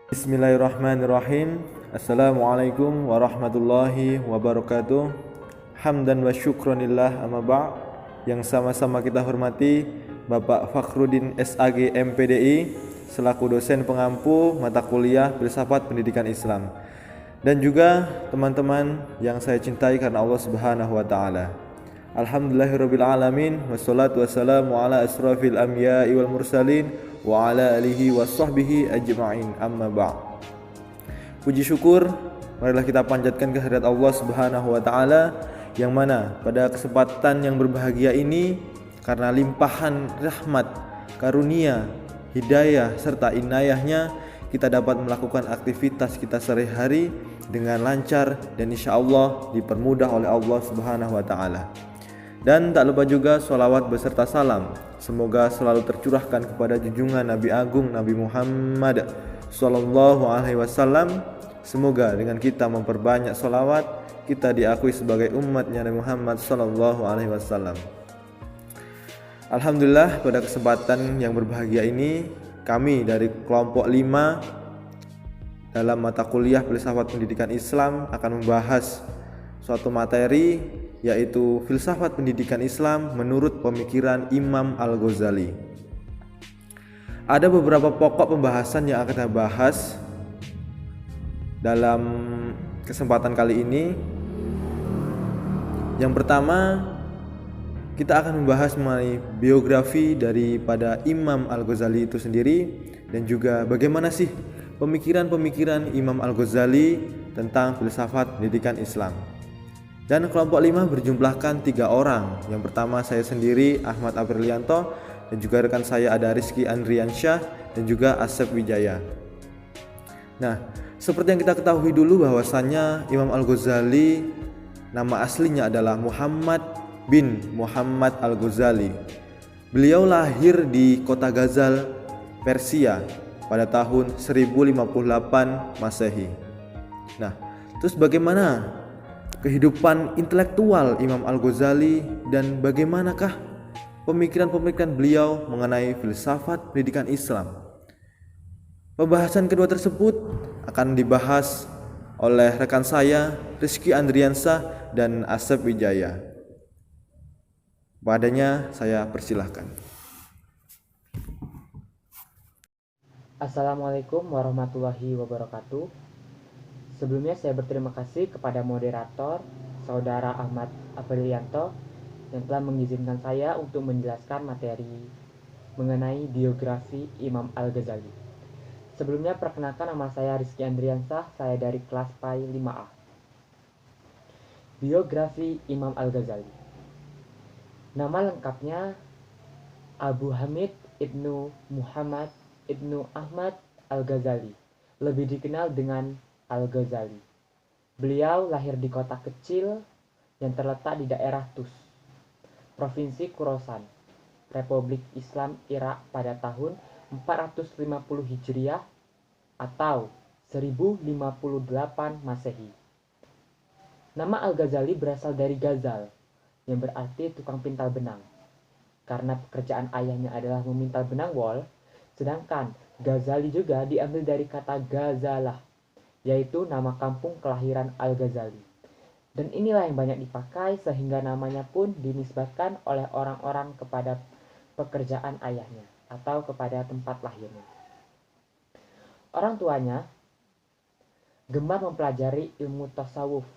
Bismillahirrahmanirrahim. Assalamualaikum warahmatullahi wabarakatuh. Hamdan wa syukronillah amma ba'. Yang sama-sama kita hormati Bapak Fakhruddin SAG MPDI selaku dosen pengampu mata kuliah Filsafat Pendidikan Islam, dan juga teman-teman yang saya cintai karena Allah Subhanahu wa taala. Alhamdulillahirabbil alamin wassalatu wassalamu ala asrofil anbiya'i wal mursalin wa ala alihi washabbihi ajma'in, amma ba'. Puji syukur marilah kita panjatkan kehadirat Allah Subhanahu wa taala, yang mana pada kesempatan yang berbahagia ini karena limpahan rahmat, karunia, hidayah serta inayahnya kita dapat melakukan aktivitas kita sehari-hari dengan lancar dan insyaallah dipermudah oleh Allah Subhanahu wa taala. Dan tak lupa juga sholawat beserta salam semoga selalu tercurahkan kepada junjungan Nabi Agung Nabi Muhammad Sallallahu Alaihi Wasallam. Semoga dengan kita memperbanyak sholawat, kita diakui sebagai umatnya Nabi Muhammad Sallallahu Alaihi Wasallam. Alhamdulillah, pada kesempatan yang berbahagia ini kami dari kelompok 5 dalam mata kuliah Filsafat Pendidikan Islam akan membahas suatu materi, yaitu Filsafat Pendidikan Islam menurut pemikiran Imam Al-Ghazali. Ada beberapa pokok pembahasan yang akan kita bahas dalam kesempatan kali ini. Yang pertama, kita akan membahas mengenai biografi daripada Imam Al-Ghazali itu sendiri, dan juga bagaimana sih pemikiran-pemikiran Imam Al-Ghazali tentang filsafat pendidikan Islam. Dan kelompok 5 berjumlahkan 3 orang. Yang pertama saya sendiri, Ahmad Aprilianto, dan juga rekan saya ada Rizky Andriansyah dan juga Asep Wijaya. Nah, seperti yang kita ketahui dulu bahwasannya Imam Al-Ghazali nama aslinya adalah Muhammad bin Muhammad Al-Ghazali. Beliau lahir di kota Ghazal, Persia pada tahun 1058 Masehi. Nah, terus bagaimana kehidupan intelektual Imam Al-Ghazali dan bagaimanakah pemikiran-pemikiran beliau mengenai filsafat pendidikan Islam? Pembahasan kedua tersebut akan dibahas oleh rekan saya Rizky Andriansyah dan Asep Wijaya. Padanya saya persilahkan. Assalamualaikum warahmatullahi wabarakatuh. Sebelumnya saya berterima kasih kepada moderator Saudara Ahmad Aprilianto yang telah mengizinkan saya untuk menjelaskan materi mengenai biografi Imam Al-Ghazali. Sebelumnya perkenalkan, nama saya Rizky Andriansyah, saya dari kelas PAI 5A. Biografi Imam Al-Ghazali. Nama lengkapnya Abu Hamid Ibnu Muhammad Ibnu Ahmad Al-Ghazali, lebih dikenal dengan Al-Ghazali. Beliau lahir di kota kecil yang terletak di daerah Tus, Provinsi Khorasan, Republik Islam Irak pada tahun 450 Hijriah atau 1058 Masehi. Nama Al-Ghazali berasal dari Ghazal, yang berarti tukang pintal benang. Karena pekerjaan ayahnya adalah memintal benang wol, sedangkan Ghazali juga diambil dari kata Ghazalah, yaitu nama kampung kelahiran Al-Ghazali. Dan inilah yang banyak dipakai sehingga namanya pun dinisbatkan oleh orang-orang kepada pekerjaan ayahnya atau kepada tempat lahirnya. Orang tuanya gemar mempelajari ilmu tasawuf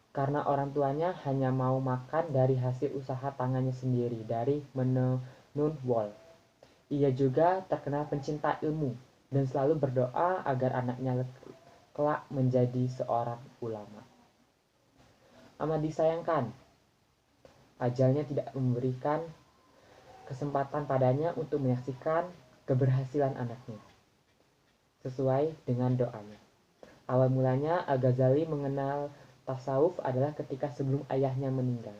karena orang tuanya hanya mau makan dari hasil usaha tangannya sendiri dari menenun wol. Ia juga terkenal pencinta ilmu dan selalu berdoa agar anaknya kelak menjadi seorang ulama. Amat disayangkan, ajalnya tidak memberikan kesempatan padanya untuk menyaksikan keberhasilan anaknya sesuai dengan doanya. Awal mulanya Al-Ghazali mengenal tasawuf adalah ketika sebelum ayahnya meninggal.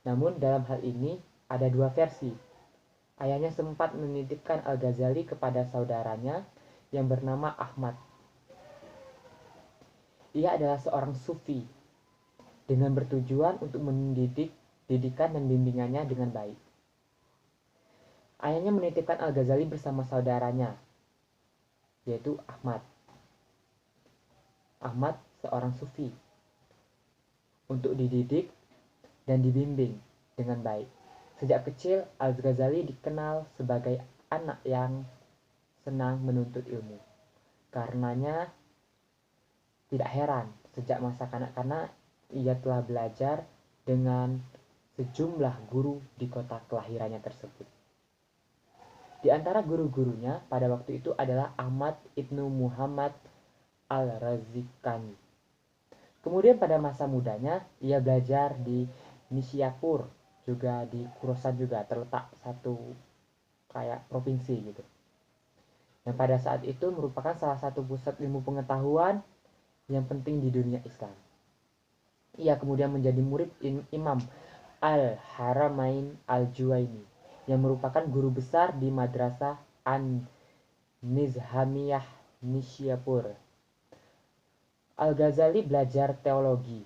Namun dalam hal ini ada dua versi. Ayahnya sempat menitipkan Al-Ghazali kepada saudaranya yang bernama Ahmad. Ia adalah seorang sufi dengan bertujuan untuk mendidik didikan dan bimbingannya dengan baik. Ayahnya menitipkan Al-Ghazali bersama saudaranya yaitu Ahmad. Ahmad seorang sufi, untuk dididik dan dibimbing dengan baik. Sejak kecil, Al-Ghazali dikenal sebagai anak yang senang menuntut ilmu. Karenanya tidak heran sejak masa kanak-kanak ia telah belajar dengan sejumlah guru di kota kelahirannya tersebut. Di antara guru-gurunya pada waktu itu adalah Ahmad Ibnu Muhammad Al-Razikani. Kemudian pada masa mudanya ia belajar di Nishapur, juga di Khorasan, juga terletak satu kayak provinsi gitu. Yang pada saat itu merupakan salah satu pusat ilmu pengetahuan yang penting di dunia Islam. Ia kemudian menjadi murid Imam Al-Haramain Al-Juwaini yang merupakan guru besar di Madrasah An-Nizhamiyah Nishapur. Al-Ghazali belajar teologi,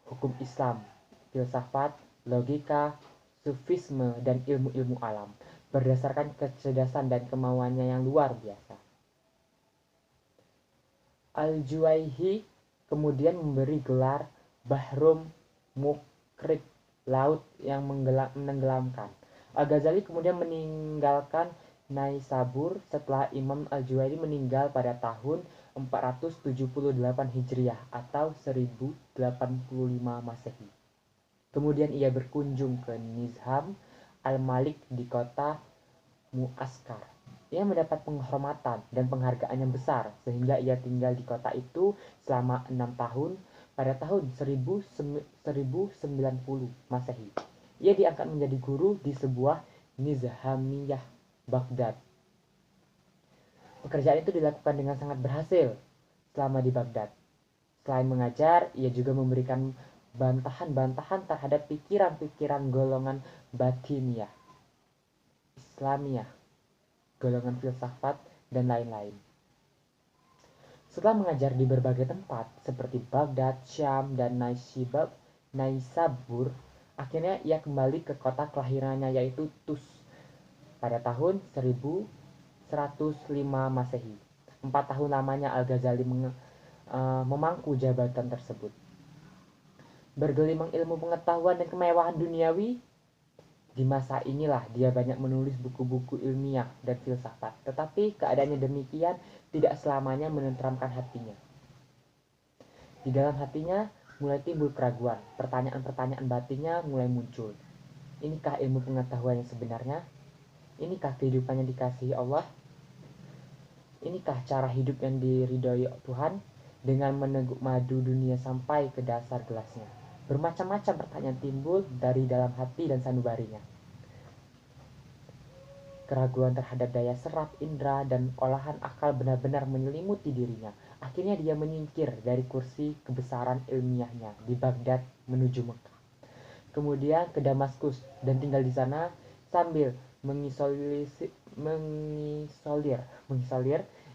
hukum Islam, filsafat, logika, sufisme, dan ilmu-ilmu alam berdasarkan kecerdasan dan kemauannya yang luar biasa. Al-Juwaihi kemudian memberi gelar Bahrum Mukrib, laut yang menenggelamkan. Al-Ghazali kemudian meninggalkan Naisabur setelah Imam Al-Juwaihi meninggal pada tahun 478 Hijriah atau 1085 Masehi. Kemudian ia berkunjung ke Nizam Al-Malik di kota Muaskar. Ia mendapat penghormatan dan penghargaan yang besar sehingga ia tinggal di kota itu selama 6 tahun pada tahun 1090 Masehi. Ia diangkat menjadi guru di sebuah Nizhamiyah Baghdad. Pekerjaan itu dilakukan dengan sangat berhasil selama di Baghdad. Selain mengajar, ia juga memberikan bantahan-bantahan terhadap pikiran-pikiran golongan batiniyah, Islamiyah, golongan filsafat, dan lain-lain. Setelah mengajar di berbagai tempat seperti Baghdad, Syam, dan Naisabur, akhirnya ia kembali ke kota kelahirannya yaitu Tus pada tahun 1105 Masehi. 4 tahun lamanya Al-Ghazali memangku jabatan tersebut. Bergelimang ilmu pengetahuan dan kemewahan duniawi, di masa inilah dia banyak menulis buku-buku ilmiah dan filsafat. Tetapi keadaannya demikian tidak selamanya menenteramkan hatinya. Di dalam hatinya mulai timbul keraguan, pertanyaan-pertanyaan batinnya mulai muncul. Inikah ilmu pengetahuan yang sebenarnya? Inikah kehidupan yang dikasihi Allah? Inikah cara hidup yang diridhoi Tuhan? Dengan meneguk madu dunia sampai ke dasar gelasnya. Bermacam-macam pertanyaan timbul dari dalam hati dan sanubarinya. Keraguan terhadap daya serap indera dan olahan akal benar-benar menyelimuti dirinya. Akhirnya dia menyingkir dari kursi kebesaran ilmiahnya di Baghdad menuju Mekah. Kemudian ke Damaskus dan tinggal di sana sambil mengisolir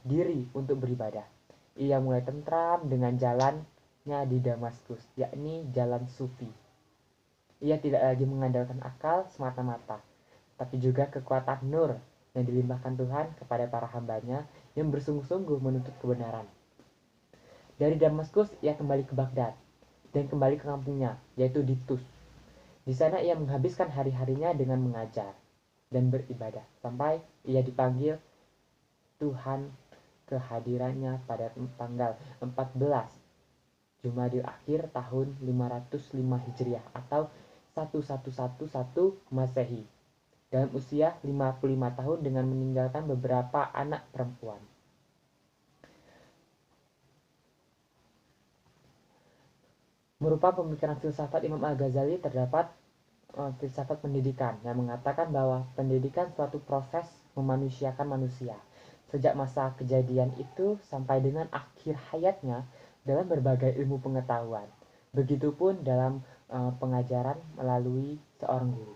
diri untuk beribadah. Ia mulai tentram dengan jalannya di Damaskus, yakni jalan sufi. Ia tidak lagi mengandalkan akal semata-mata, tapi juga kekuatan nur yang dilimpahkan Tuhan kepada para hambanya yang bersungguh-sungguh menuntut kebenaran. Dari Damaskus, ia kembali ke Baghdad dan kembali ke kampungnya, yaitu di Tus. Di sana ia menghabiskan hari-harinya dengan mengajar dan beribadah, sampai ia dipanggil Tuhan kehadirannya pada tanggal 14 Jumadil Akhir tahun 505 Hijriah atau 1111 Masehi, dalam usia 55 tahun dengan meninggalkan beberapa anak perempuan. Merupakan pemikiran filsafat Imam Al-Ghazali terdapat filsafat pendidikan yang mengatakan bahwa pendidikan suatu proses memanusiakan manusia. Sejak masa kejadian itu sampai dengan akhir hayatnya dalam berbagai ilmu pengetahuan. Begitupun dalam pengajaran melalui seorang guru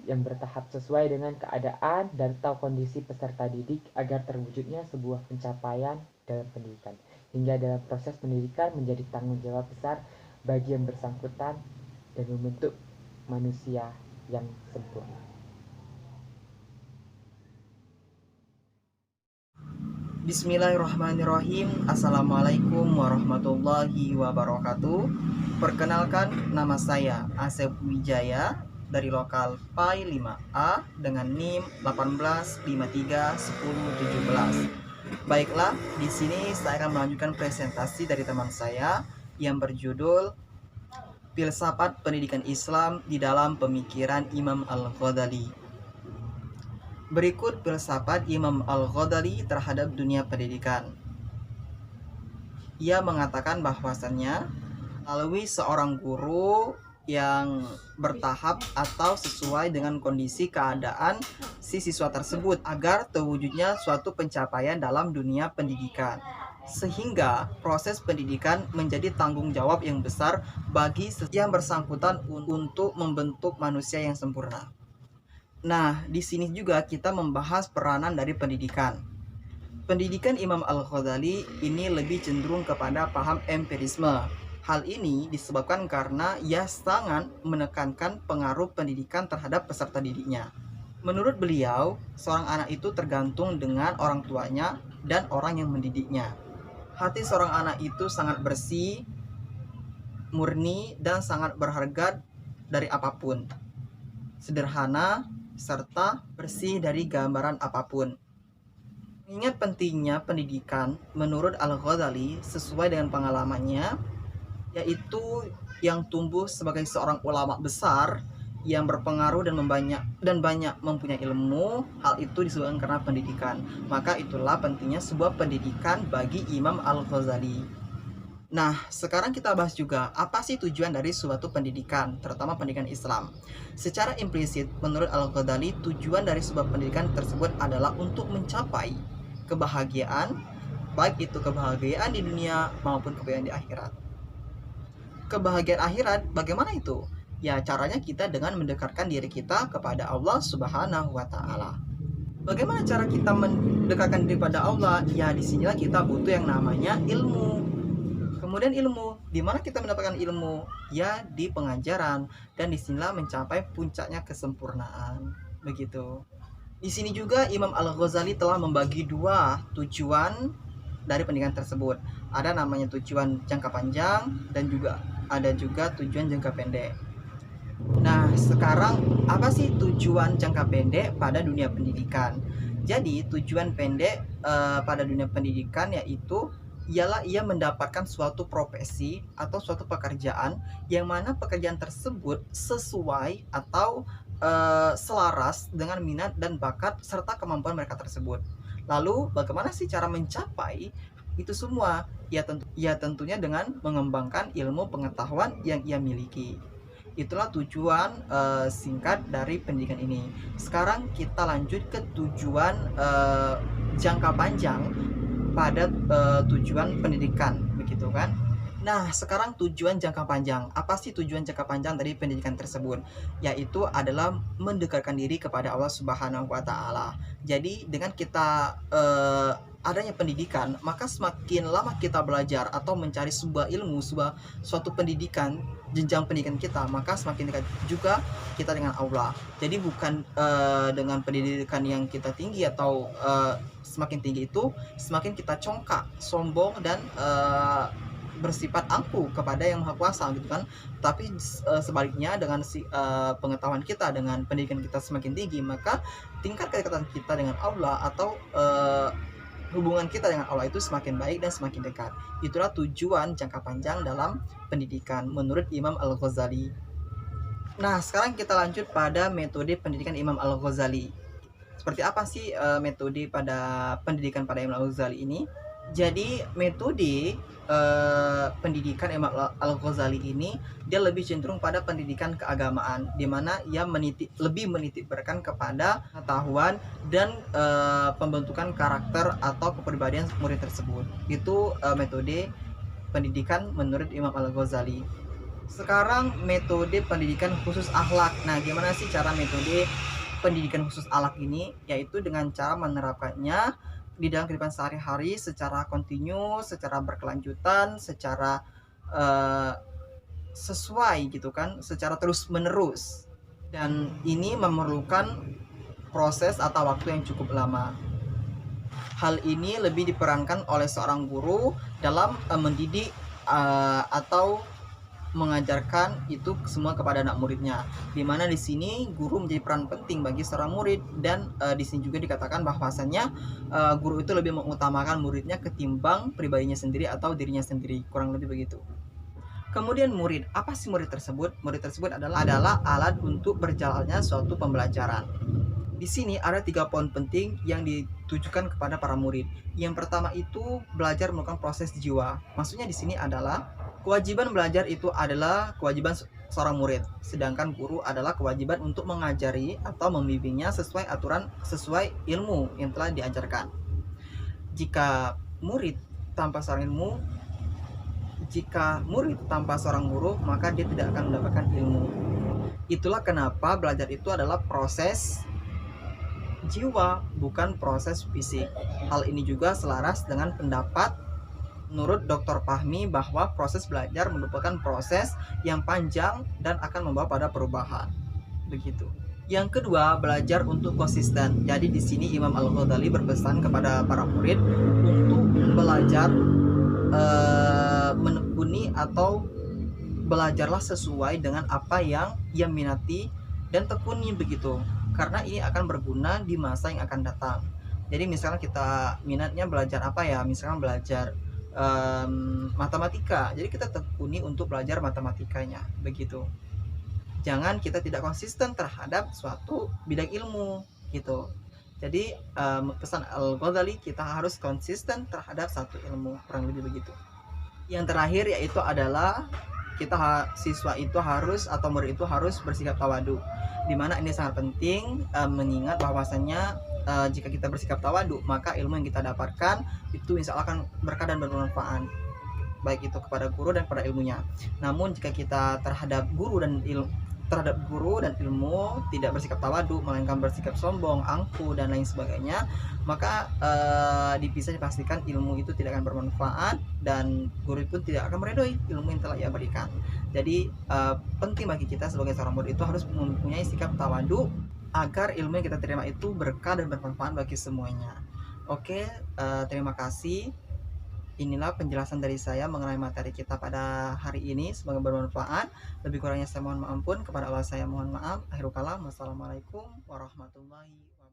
yang bertahap sesuai dengan keadaan dan atau kondisi peserta didik agar terwujudnya sebuah pencapaian dalam pendidikan. Hingga dalam proses pendidikan menjadi tanggung jawab besar bagi yang bersangkutan dan membentuk manusia yang sempurna. Bismillahirrahmanirrahim. Assalamualaikum warahmatullahi wabarakatuh. Perkenalkan, nama saya Asep Wijaya dari lokal PAI 5A dengan NIM 18531017. Baiklah, di sini saya akan melanjutkan presentasi dari teman saya yang berjudul Filsafat Pendidikan Islam di dalam Pemikiran Imam Al-Ghazali. Berikut filsafat Imam Al-Ghazali terhadap dunia pendidikan. Ia mengatakan bahwasannya melalui seorang guru yang bertahap atau sesuai dengan kondisi keadaan si siswa tersebut agar terwujudnya suatu pencapaian dalam dunia pendidikan, sehingga proses pendidikan menjadi tanggung jawab yang besar bagi yang bersangkutan untuk membentuk manusia yang sempurna. Nah, di sini juga kita membahas peranan dari pendidikan. Pendidikan Imam Al-Ghazali ini lebih cenderung kepada paham empirisme. Hal ini disebabkan karena ia sangat menekankan pengaruh pendidikan terhadap peserta didiknya. Menurut beliau, seorang anak itu tergantung dengan orang tuanya dan orang yang mendidiknya. Hati seorang anak itu sangat bersih, murni, dan sangat berharga dari apapun. Sederhana, serta bersih dari gambaran apapun. Mengingat pentingnya pendidikan, menurut Al-Ghazali sesuai dengan pengalamannya, yaitu yang tumbuh sebagai seorang ulama besar yang berpengaruh dan banyak mempunyai ilmu, hal itu disebabkan karena pendidikan. Maka itulah pentingnya sebuah pendidikan bagi Imam Al-Ghazali. Nah, sekarang kita bahas juga apa sih tujuan dari suatu pendidikan, terutama pendidikan Islam. Secara implisit, menurut Al-Ghazali, tujuan dari sebuah pendidikan tersebut adalah untuk mencapai kebahagiaan, baik itu kebahagiaan di dunia maupun kebahagiaan di akhirat. Kebahagiaan akhirat, bagaimana itu? Ya, caranya kita dengan mendekatkan diri kita kepada Allah Subhanahu wa Ta'ala. Bagaimana cara kita mendekatkan diri kepada Allah? Ya, disinilah kita butuh yang namanya ilmu. Kemudian ilmu, di mana kita mendapatkan ilmu? Ya, di pengajaran, dan disinilah mencapai puncaknya kesempurnaan. Begitu. Di sini juga Imam Al-Ghazali telah membagi dua tujuan dari pendidikan tersebut. Ada namanya tujuan jangka panjang dan juga ada juga tujuan jangka pendek. Nah, sekarang apa sih tujuan jangka pendek pada dunia pendidikan? Jadi, tujuan pendek pada dunia pendidikan yaitu ialah ia mendapatkan suatu profesi atau suatu pekerjaan yang mana pekerjaan tersebut sesuai atau selaras dengan minat dan bakat serta kemampuan mereka tersebut. Lalu bagaimana sih cara mencapai itu semua? Ya tentunya dengan mengembangkan ilmu pengetahuan yang ia miliki. Itulah tujuan singkat dari pendidikan ini. Sekarang kita lanjut ke tujuan jangka panjang pada tujuan pendidikan, begitu kan? Nah, sekarang tujuan jangka panjang. Apa sih tujuan jangka panjang dari pendidikan tersebut? Yaitu adalah mendekatkan diri kepada Allah Subhanahu wa Ta'ala. Jadi, dengan kita adanya pendidikan, maka semakin lama kita belajar atau mencari sebuah ilmu, suatu pendidikan, jenjang pendidikan kita, maka semakin dekat juga kita dengan Allah. Jadi bukan dengan pendidikan yang kita tinggi atau semakin tinggi itu semakin kita congkak, sombong, dan bersifat angkuh kepada yang maha kuasa, gitu kan. Tapi sebaliknya, dengan pengetahuan kita, dengan pendidikan kita semakin tinggi, maka tingkat kedekatan kita dengan Allah atau hubungan kita dengan Allah itu semakin baik dan semakin dekat. Itulah tujuan jangka panjang dalam pendidikan menurut Imam Al-Ghazali. Nah, sekarang kita lanjut pada metode pendidikan Imam Al-Ghazali. Seperti apa sih metode pada pendidikan pada Imam Al-Ghazali ini? Jadi metode pendidikan Imam Al-Ghazali ini dia lebih cenderung pada pendidikan keagamaan, di mana ia lebih menitikberatkan kepada pengetahuan dan pembentukan karakter atau kepribadian murid tersebut. Itu metode pendidikan menurut Imam Al-Ghazali. Sekarang metode pendidikan khusus akhlak. Nah, gimana sih cara metode pendidikan khusus akhlak ini? Yaitu dengan cara menerapkannya di dalam kehidupan sehari-hari secara kontinu, secara berkelanjutan, secara sesuai, gitu kan, secara terus-menerus. Dan ini memerlukan proses atau waktu yang cukup lama. Hal ini lebih diperankan oleh seorang guru dalam mendidik atau mengajarkan itu semua kepada anak muridnya. Dimana di sini guru menjadi peran penting bagi seorang murid, dan di sini juga dikatakan bahwasannya guru itu lebih mengutamakan muridnya ketimbang pribadinya sendiri atau dirinya sendiri, kurang lebih begitu. Kemudian murid, apa sih murid tersebut? Murid tersebut adalah alat untuk berjalannya suatu pembelajaran. Di sini ada 3 poin penting yang ditujukan kepada para murid. Yang pertama itu belajar merupakan proses jiwa. Maksudnya di sini adalah kewajiban belajar itu adalah kewajiban seorang murid, sedangkan guru adalah kewajiban untuk mengajari atau membimbingnya sesuai aturan, sesuai ilmu yang telah diajarkan. Jika murid tanpa seorang guru, maka dia tidak akan mendapatkan ilmu. Itulah kenapa belajar itu adalah proses jiwa, bukan proses fisik. Hal ini juga selaras dengan pendapat menurut Dr. Fahmi bahwa proses belajar merupakan proses yang panjang dan akan membawa pada perubahan. Begitu. Yang kedua, belajar untuk konsisten. Jadi di sini Imam Al-Ghazali berpesan kepada para murid untuk belajar menekuni atau belajarlah sesuai dengan apa yang ia minati dan tekuni begitu. Karena ini akan berguna di masa yang akan datang. Jadi misalnya kita minatnya belajar apa ya? Misalnya belajar matematika, jadi kita tekuni untuk belajar matematikanya begitu. Jangan kita tidak konsisten terhadap suatu bidang ilmu gitu. Jadi pesan Al-Ghazali, kita harus konsisten terhadap satu ilmu, kurang lebih begitu. Yang terakhir yaitu adalah siswa itu harus atau murid itu harus bersikap tawadu, dimana ini sangat penting mengingat bahwasannya jika kita bersikap tawadu, maka ilmu yang kita dapatkan itu insya Allah akan berkah dan bermanfaat, baik itu kepada guru dan kepada ilmunya. Namun jika kita terhadap guru dan ilmu tidak bersikap tawadu, melainkan bersikap sombong, angkuh dan lain sebagainya, maka bisa dipastikan ilmu itu tidak akan bermanfaat dan guru pun tidak akan meridhoi ilmu yang telah ia berikan. Jadi penting bagi kita sebagai seorang murid itu harus mempunyai sikap tawadu agar ilmu yang kita terima itu berkah dan bermanfaat bagi semuanya. Oke, terima kasih. Inilah penjelasan dari saya mengenai materi kita pada hari ini. Semoga bermanfaat. Lebih kurangnya saya mohon ampun. Kepada Allah saya mohon maaf. Akhirul kalam. Wassalamualaikum warahmatullahi wabarakatuh.